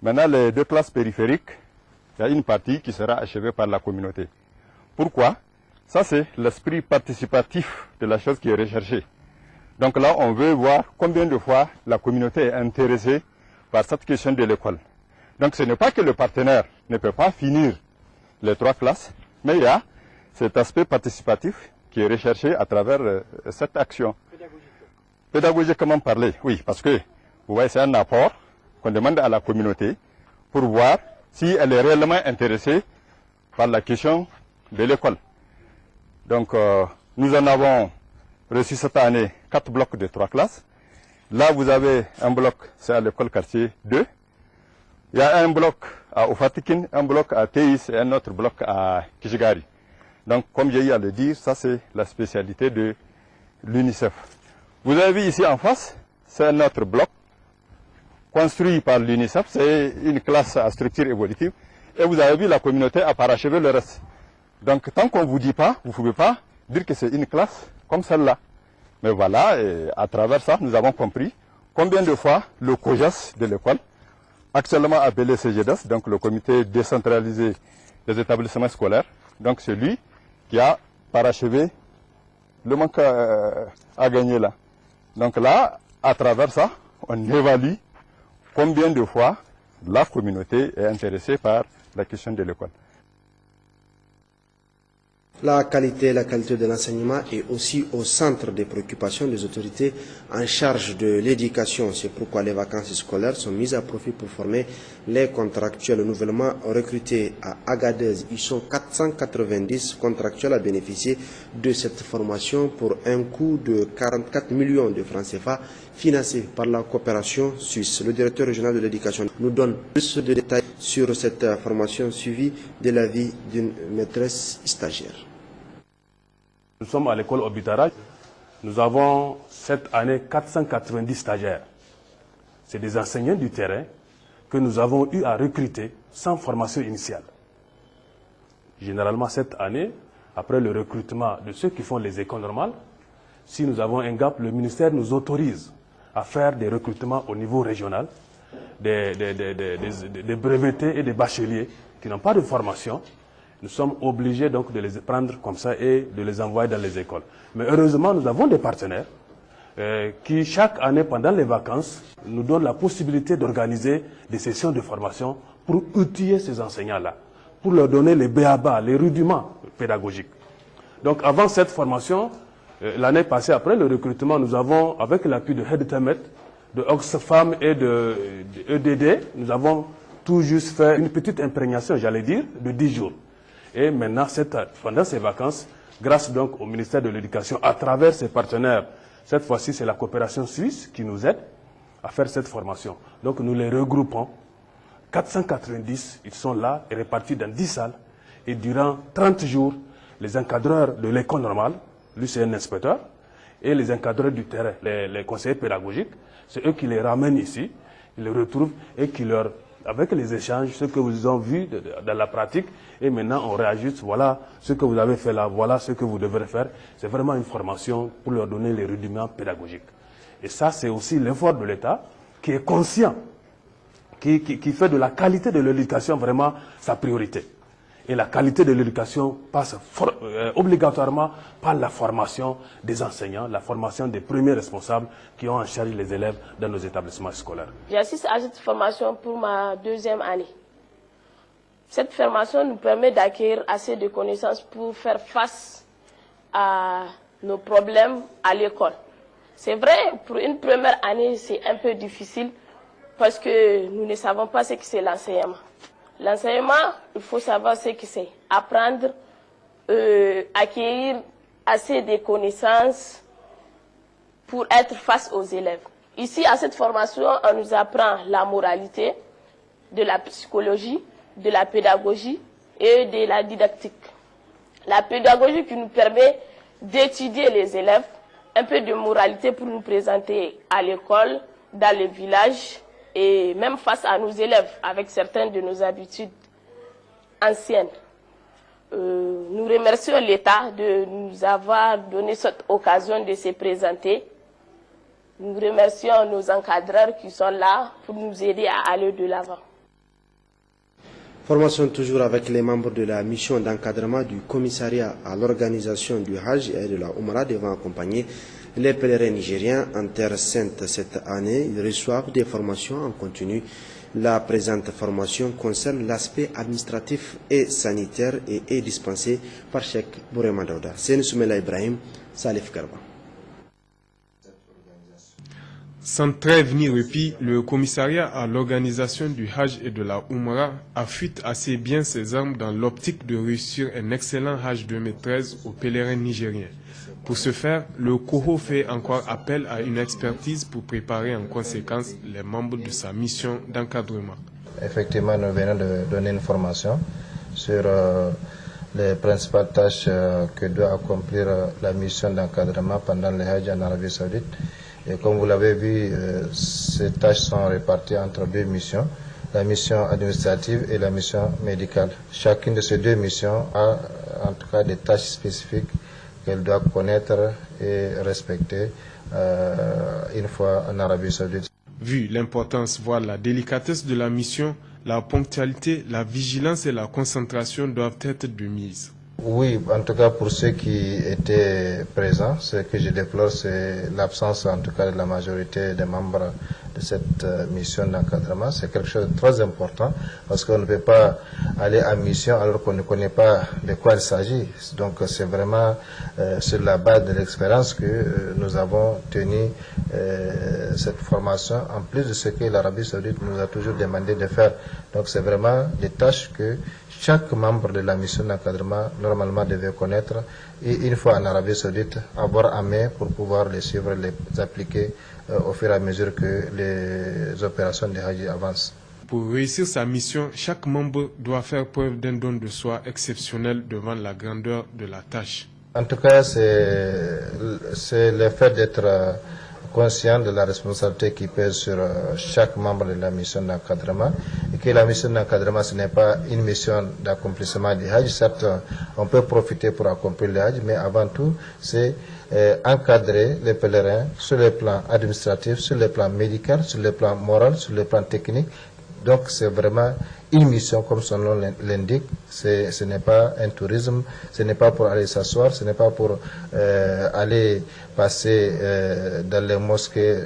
Maintenant, les deux classes périphériques, il y a une partie qui sera achevée par la communauté. Pourquoi? Ça, c'est l'esprit participatif de la chose qui est recherchée. Donc là, on veut voir combien de fois la communauté est intéressée par cette question de l'école. Donc ce n'est pas que le partenaire ne peut pas finir les 3 classes, mais il y a cet aspect participatif qui est recherché à travers cette action. Pédagogiquement parler, oui, parce que vous voyez, c'est un apport qu'on demande à la communauté pour voir si elle est réellement intéressée par la question de l'école. Donc nous en avons reçu cette année 4 blocs de 3 classes. Là, vous avez un bloc, c'est à l'école quartier 2. Il y a un bloc à Ofatikin, un bloc à Théis et un autre bloc à Kishigari. Donc, comme j'ai eu à le dire, ça c'est la spécialité de l'UNICEF. Vous avez vu ici en face, c'est un autre bloc construit par l'UNICEF. C'est une classe à structure évolutive. Et vous avez vu, la communauté a parachevé le reste. Donc, tant qu'on ne vous dit pas, vous ne pouvez pas dire que c'est une classe comme celle-là. Mais voilà, et à travers ça, nous avons compris combien de fois le COJAS de l'école, actuellement appelé CGDES, donc le comité décentralisé des établissements scolaires, donc c'est lui qui a parachevé le manque à gagner là. Donc là, à travers ça, on évalue combien de fois la communauté est intéressée par la question de l'école. La qualité de l'enseignement est aussi au centre des préoccupations des autorités en charge de l'éducation. C'est pourquoi les vacances scolaires sont mises à profit pour former les contractuels nouvellement recrutés à Agadez. Ils sont 490 contractuels à bénéficier de cette formation pour un coût de 44 millions de francs CFA financé par la coopération suisse. Le directeur régional de l'éducation nous donne plus de détails sur cette formation suivie de l'avis d'une maîtresse stagiaire. Nous sommes à l'école Obitara. Nous avons cette année 490 stagiaires. C'est des enseignants du terrain que nous avons eu à recruter sans formation initiale. Généralement, cette année, après le recrutement de ceux qui font les écoles normales, si nous avons un gap, le ministère nous autorise à faire des recrutements au niveau régional, des brevetés et des bacheliers qui n'ont pas de formation. Nous sommes obligés donc de les prendre comme ça et de les envoyer dans les écoles. Mais heureusement, nous avons des partenaires qui, chaque année, pendant les vacances, nous donnent la possibilité d'organiser des sessions de formation pour outiller ces enseignants-là, pour leur donner les b.a.-ba, les rudiments pédagogiques. Donc avant cette formation, l'année passée, après le recrutement, nous avons, avec l'appui de Hedtemet, de Oxfam et de EDD, nous avons tout juste fait une petite imprégnation, j'allais dire, de 10 jours. Et maintenant, pendant ces vacances, grâce donc au ministère de l'Éducation, à travers ses partenaires, cette fois-ci c'est la coopération suisse qui nous aide à faire cette formation. Donc nous les regroupons, 490, ils sont là et répartis dans 10 salles. Et durant 30 jours, les encadreurs de l'école normale, lui c'est un inspecteur, et les encadreurs du terrain, les conseillers pédagogiques, c'est eux qui les ramènent ici, ils les retrouvent et qui leur... avec les échanges, ce que vous avez vu dans la pratique, et maintenant on réajuste, voilà ce que vous avez fait là, voilà ce que vous devrez faire. C'est vraiment une formation pour leur donner les rudiments pédagogiques. Et ça, c'est aussi l'effort de l'État qui est conscient, qui fait de la qualité de l'éducation vraiment sa priorité. Et la qualité de l'éducation passe obligatoirement par la formation des enseignants, la formation des premiers responsables qui ont en charge les élèves dans nos établissements scolaires. J'assiste à cette formation pour ma 2e année. Cette formation nous permet d'acquérir assez de connaissances pour faire face à nos problèmes à l'école. C'est vrai, pour une première année, c'est un peu difficile parce que nous ne savons pas ce que c'est l'enseignement. L'enseignement, il faut savoir ce que c'est. Apprendre, acquérir assez de connaissances pour être face aux élèves. Ici, à cette formation, on nous apprend la moralité, de la psychologie, de la pédagogie et de la didactique. La pédagogie qui nous permet d'étudier les élèves, un peu de moralité pour nous présenter à l'école, dans les villages, et même face à nos élèves, avec certaines de nos habitudes anciennes. Nous remercions l'État de nous avoir donné cette occasion de se présenter. Nous remercions nos encadreurs qui sont là pour nous aider à aller de l'avant. Formation toujours avec les membres de la mission d'encadrement du commissariat à l'organisation du Hajj et de la Oumra devant accompagner les pèlerins nigériens en Terre Sainte cette année. Ils reçoivent des formations en continu. La présente formation concerne l'aspect administratif et sanitaire et est dispensée par Cheikh Bourema Daouda. C'est Soumela Ibrahim, Salif Garba. Sans trêve ni répit, le commissariat à l'organisation du Hajj et de la Oumra affûte assez bien ses armes dans l'optique de réussir un excellent Hajj 2013 aux pèlerins nigériens. Pour ce faire, le COHO fait encore appel à une expertise pour préparer en conséquence les membres de sa mission d'encadrement. Effectivement, nous venons de donner une formation sur les principales tâches que doit accomplir la mission d'encadrement pendant le Hajj en Arabie Saoudite. Et comme vous l'avez vu, ces tâches sont réparties entre deux missions, la mission administrative et la mission médicale. Chacune de ces deux missions a en tout cas des tâches spécifiques qu'elle doit connaître et respecter une fois en Arabie Saoudite. Vu l'importance, voire la délicatesse de la mission, la ponctualité, la vigilance et la concentration doivent être de mise. Oui, en tout cas pour ceux qui étaient présents, ce que je déplore, c'est l'absence en tout cas de la majorité des membres de cette mission d'encadrement. C'est quelque chose de très important parce qu'on ne peut pas aller à mission alors qu'on ne connaît pas de quoi il s'agit. Donc c'est vraiment sur la base de l'expérience que nous avons tenu cette formation, en plus de ce que l'Arabie Saoudite nous a toujours demandé de faire. Donc c'est vraiment des tâches que chaque membre de la mission d'encadrement normalement devait connaître et une fois en Arabie Saoudite avoir en main pour pouvoir les suivre, les appliquer au fur et à mesure que les opérations de Hajj avancent. Pour réussir sa mission, chaque membre doit faire preuve d'un don de soi exceptionnel devant la grandeur de la tâche. En tout cas, c'est le fait d'être conscient de la responsabilité qui pèse sur chaque membre de la mission d'encadrement et que la mission d'encadrement ce n'est pas une mission d'accomplissement du Hajj. Certes, on peut profiter pour accomplir le Hajj, mais avant tout, c'est encadrer les pèlerins sur le plan administratif, sur le plan médical, sur le plan moral, sur le plan technique. Donc c'est vraiment une mission comme son nom l'indique. Ce n'est pas un tourisme, ce n'est pas pour aller s'asseoir, ce n'est pas pour aller passer dans les mosquées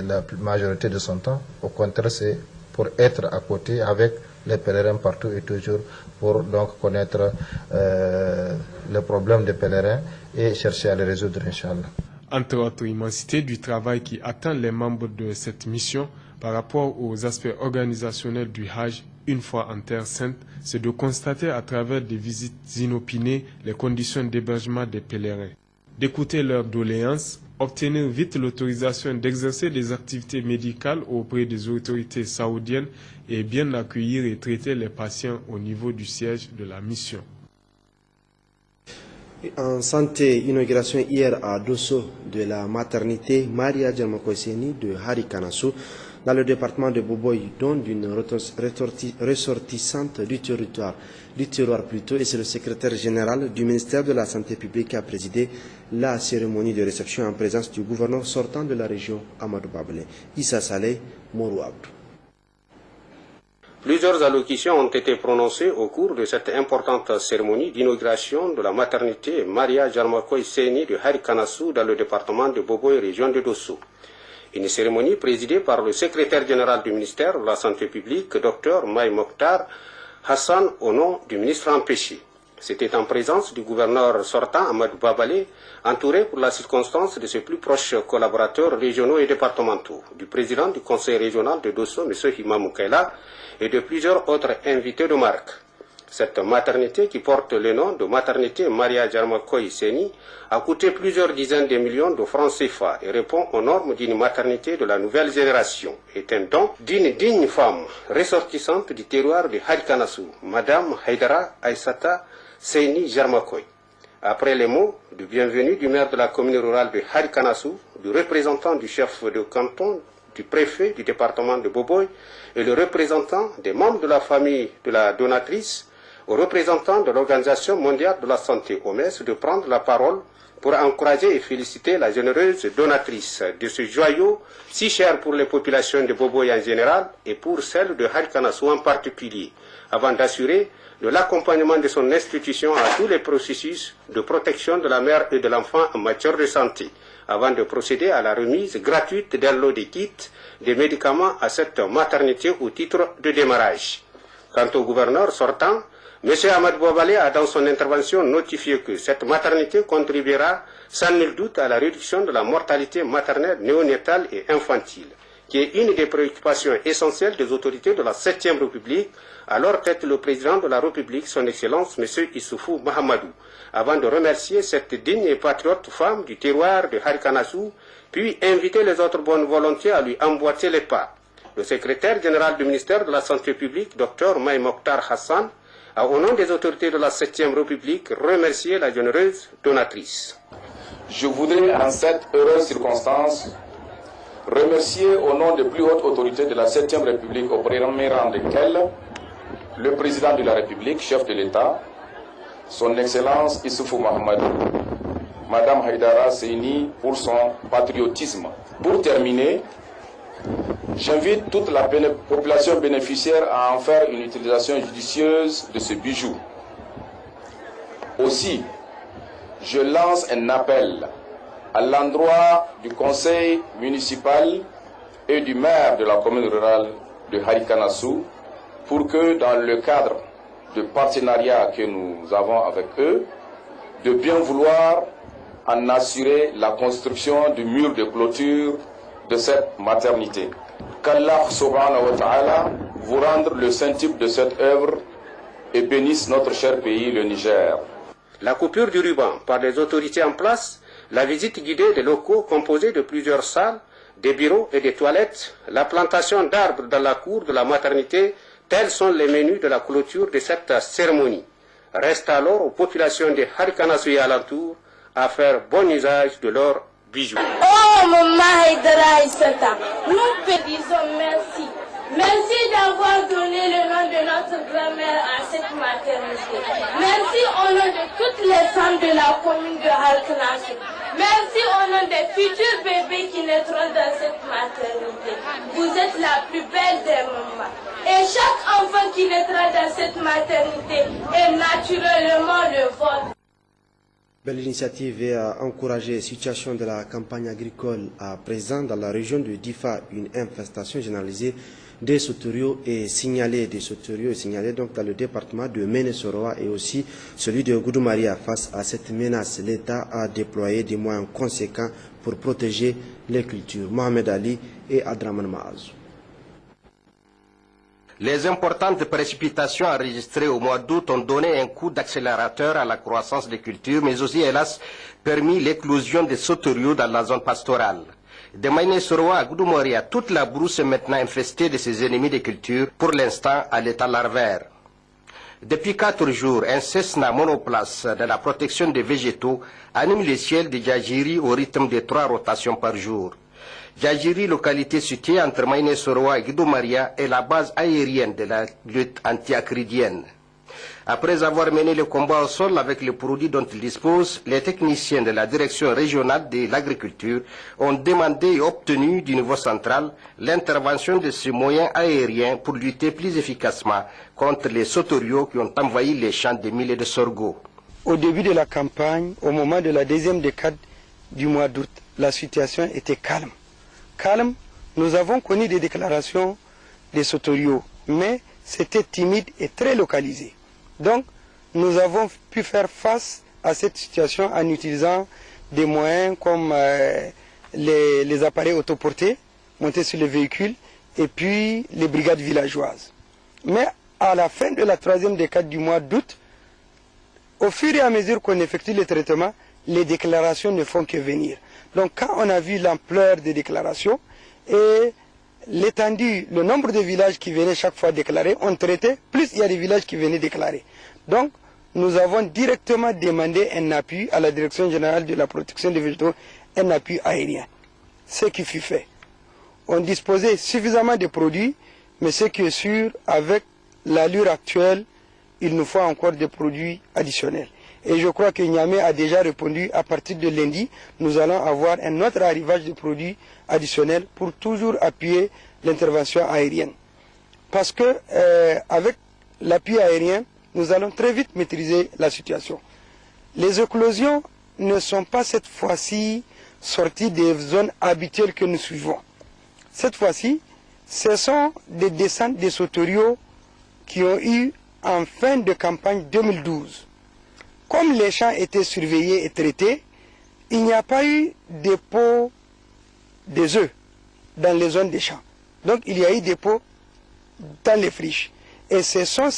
la majorité de son temps. Au contraire, c'est pour être à côté avec les pèlerins partout et toujours pour donc connaître les problèmes des pèlerins et chercher à les résoudre, Inch'Allah. Entre autres immensités du travail qui attend les membres de cette mission par rapport aux aspects organisationnels du Hajj, une fois en Terre Sainte, c'est de constater à travers des visites inopinées les conditions d'hébergement des pèlerins, d'écouter leurs doléances, obtenir vite l'autorisation d'exercer des activités médicales auprès des autorités saoudiennes et bien accueillir et traiter les patients au niveau du siège de la mission. En santé, inauguration hier à Dosso de la maternité Maria Djarmakoy-Seni de Harikanasu dans le département de Boboy, dont d'une ressortissante du terroir plutôt, et c'est le secrétaire général du ministère de la Santé publique qui a présidé la cérémonie de réception en présence du gouverneur sortant de la région, Amadou Babelé. Issa Saleh, Morou Abdou. Plusieurs allocutions ont été prononcées au cours de cette importante cérémonie d'inauguration de la maternité Maria Djarmakoy-Seni de Harikanasu dans le département de Boboy, région de Dosso. Une cérémonie présidée par le secrétaire général du ministère de la Santé publique, Dr Maï Mokhtar Hassan, au nom du ministre empêché. C'était en présence du gouverneur sortant, Amadou Babelé, entouré pour la circonstance de ses plus proches collaborateurs régionaux et départementaux, du président du conseil régional de Dosso, M. Himamou Kaila, et de plusieurs autres invités de marque. Cette maternité, qui porte le nom de maternité Maria Djarmakoy-Seni, a coûté plusieurs dizaines de millions de francs CFA et répond aux normes d'une maternité de la nouvelle génération. Est un don d'une digne femme ressortissante du terroir de Harikanasu, Madame Haïdara Aïssata Seni Djarmakoy. Après les mots de bienvenue du maire de la commune rurale de Harikanasu, du représentant du chef de canton, du préfet du département de Boboy et le représentant des membres de la famille de la donatrice, aux représentants de l'Organisation mondiale de la santé, OMS, de prendre la parole pour encourager et féliciter la généreuse donatrice de ce joyau si cher pour les populations de Boboye en général et pour celles de Harikanassou en particulier, avant d'assurer de l'accompagnement de son institution à tous les processus de protection de la mère et de l'enfant en matière de santé, avant de procéder à la remise gratuite d'un lot de kits, des médicaments à cette maternité au titre de démarrage. Quant au gouverneur sortant, M. Ahmad Bouabalé a dans son intervention notifié que cette maternité contribuera sans nul doute à la réduction de la mortalité maternelle, néonatale et infantile, qui est une des préoccupations essentielles des autorités de la 7e République, à leur tête le président de la République, son Excellence M. Issoufou Mahamadou, avant de remercier cette digne et patriote femme du terroir de Harikanassou, puis inviter les autres bonnes volontés à lui emboîter les pas. Le secrétaire général du ministère de la Santé publique, Dr Maï Mokhtar Hassan, a au nom des autorités de la 7e République remercié la généreuse donatrice. Je voudrais en cette heureuse circonstance remercier au nom des plus hautes autorités de la 7e République, au premier rang desquelles le président de la République, chef de l'État, son Excellence Issoufou Mahamadou, Madame Haïdara Seyni pour son patriotisme. Pour terminer, j'invite toute la population bénéficiaire à en faire une utilisation judicieuse de ce bijou. Aussi, je lance un appel à l'endroit du conseil municipal et du maire de la commune rurale de Harikanassou pour que, dans le cadre de partenariat que nous avons avec eux, de bien vouloir en assurer la construction du mur de clôture de cette maternité. Qu'Allah subhanahu wa ta'ala vous rende le centuple de cette œuvre et bénisse notre cher pays, le Niger. La coupure du ruban par les autorités en place, la visite guidée des locaux composés de plusieurs salles, des bureaux et des toilettes, la plantation d'arbres dans la cour de la maternité, tels sont les menus de la clôture de cette cérémonie. Reste alors aux populations de Harikanassou et alentours à faire bon usage de leurs bijoux. Oh Maman Haïdara Aïssata, nous te disons merci. Merci d'avoir donné le nom de notre grand-mère à cette maternité. Merci au nom de toutes les femmes de la commune de Harikanassou. Merci au nom des futurs bébés qui naîtront dans cette maternité. Vous êtes la plus belle des mamans. Et chaque enfant qui naîtra dans cette maternité est naturellement le vôtre. Belle initiative et à encourager la situation de la campagne agricole à présent dans la région de Difa, une infestation généralisée des sauteriaux est signalée. Donc dans le département de Ménésoroa et aussi celui de Goudoumaria. Face à cette menace, l'État a déployé des moyens conséquents pour protéger les cultures. Mohamed Ali et Adraman Maazou. Les importantes précipitations enregistrées au mois d'août ont donné un coup d'accélérateur à la croissance des cultures, mais aussi, hélas, permis l'éclosion des sauteriaux dans la zone pastorale. De Ménésoroa à Goudoumaria, toute la brousse est maintenant infestée de ces ennemis des cultures, pour l'instant à l'état larvaire. Depuis 4 jours, un Cessna monoplace de la protection des végétaux anime le ciel de Djadjiri au rythme de 3 rotations par jour. Djadjiri, localité située entre Ménésoroa et Goudoumaria, est la base aérienne de la lutte anti-acridienne. Après avoir mené le combat au sol avec les produits dont ils disposent, les techniciens de la direction régionale de l'agriculture ont demandé et obtenu du niveau central l'intervention de ces moyens aériens pour lutter plus efficacement contre les sauteriaux qui ont envahi les champs de milles de sorgho. Au début de la campagne, au moment de la deuxième décade du mois d'août, la situation était calme. Nous avons connu des déclarations des sauteriaux, mais c'était timide et très localisé. Donc, nous avons pu faire face à cette situation en utilisant des moyens comme les appareils autoportés montés sur les véhicules et puis les brigades villageoises. Mais à la fin de la troisième décade du mois d'août, au fur et à mesure qu'on effectue le traitement, les déclarations ne font que venir. Donc quand on a vu l'ampleur des déclarations et l'étendue, le nombre de villages qui venaient chaque fois déclarer, on traitait, plus il y a des villages qui venaient déclarer. Donc nous avons directement demandé un appui à la Direction générale de la protection des végétaux, un appui aérien. Ce qui fut fait. On disposait suffisamment de produits, mais ce qui est sûr, avec l'allure actuelle, il nous faut encore des produits additionnels. Et je crois que Niamey a déjà répondu. À partir de lundi, nous allons avoir un autre arrivage de produits additionnels pour toujours appuyer l'intervention aérienne. Parce que avec l'appui aérien, nous allons très vite maîtriser la situation. Les éclosions ne sont pas cette fois-ci sorties des zones habituelles que nous suivons. Cette fois-ci, ce sont des descentes des sauteriaux qui ont eu en fin de campagne 2012. Comme les champs étaient surveillés et traités, il n'y a pas eu de dépôt des œufs dans les zones des champs. Donc il y a eu des dépôts dans les friches. Et ce sont